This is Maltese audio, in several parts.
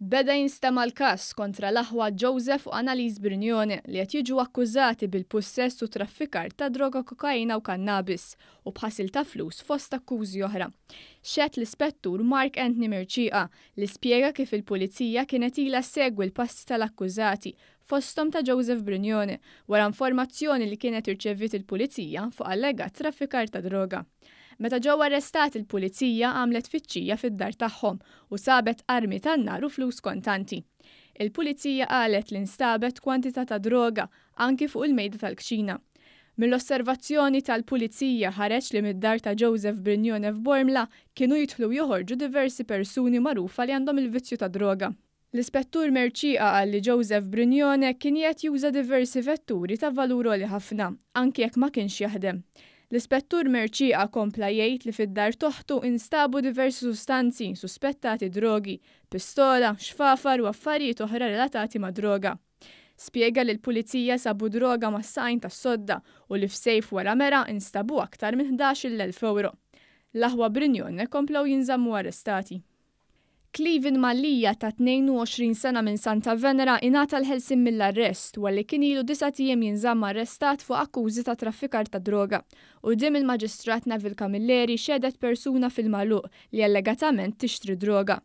Beda jinstema' l-każ kontra l-aħwa Joseph u Analise Brignone li qed jiġu akkużati bil-pussess u traffikar tad-droga, kokaina u kannabis u bħasil ta' flus fost akkużi oħra. Xedt l-Ispettur Mark Anthony Mercieca li spjega kif il-pulizija kienet ilha ssegwi l-passi tal-akkużati fosthom ta' Joseph Brignone wara informazzjoni li kienet irċevviet il-pulizija fuq allegat traffikar ta' droga. Meta ġew arrestati il-pulizija għamlet tfittxija fid-dar tagħhom u sabet armi tan-nar u flus kontanti. Il-pulizija qalet li nstabet kwantità ta' droga anki fuq il-mejda tal-kċina. Mill-osservazzjoni tal-pulizija ħareġ li mid-dar ta' Joseph Brignone f'Bormla kienu jidħlu joħorġu diversi persuni magħrufa li għandhom il-vizzju ta' droga. L-Ispettur Mercieca qal li Joseph Brignone kien qed juża diversi vetturi ta' valur għoli ħafna, anke jekk ma kienx jaħdem. L-Ispettur Mercieca kompla jgħid li fid-dar toħtu instabu diversi sustanzi suspettati drogi, pistola, xfafar u affarijiet oħra relatati ma' droga. Spjega li l-pulizija sabu droga mas-sajn tas-sodda u li f'sejf wara mera instabu aktar minn 11,000 euro. L-aħwa Brignone komplew jinżammu arrestati. Cliven Mallija ta' 22 sena minn Santa Venera ingħata l-ħelsien mill-arrest walli kien ilu 9 ijiem jinżamm arrestat fuq akkużi ta' traffikar ta' droga. Quddiem il-Maġistrat L-Kumpilazzjoni xedet persuna fil-magħluq li allegatament tixtri droga.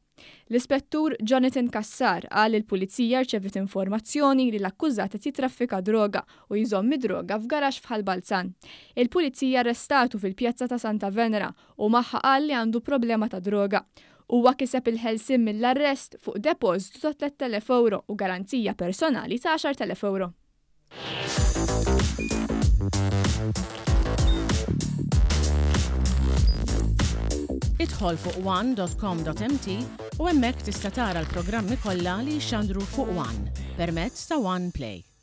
L-Ispettur Jonathan Kassar qal li l-pulizija rċevit informazzjoni li l-akkużat qed jitraffika droga u jżomm droga f'garaxx f'Ħalbalzan. Il-pulizija arrestatu fil-pjazza ta' Santa Venera u magħha qal li għandu problema ta' droga. Huwa kiseb il-ħelsien mill-arrest fuq depożitu ta' 3,000 euro u garanzija personali ta' 10,000 euro. Idħol fuq one.com.mt u hemmhekk tista' tara l-programmi kollha li jxandru fuq One permezz ta' One Play.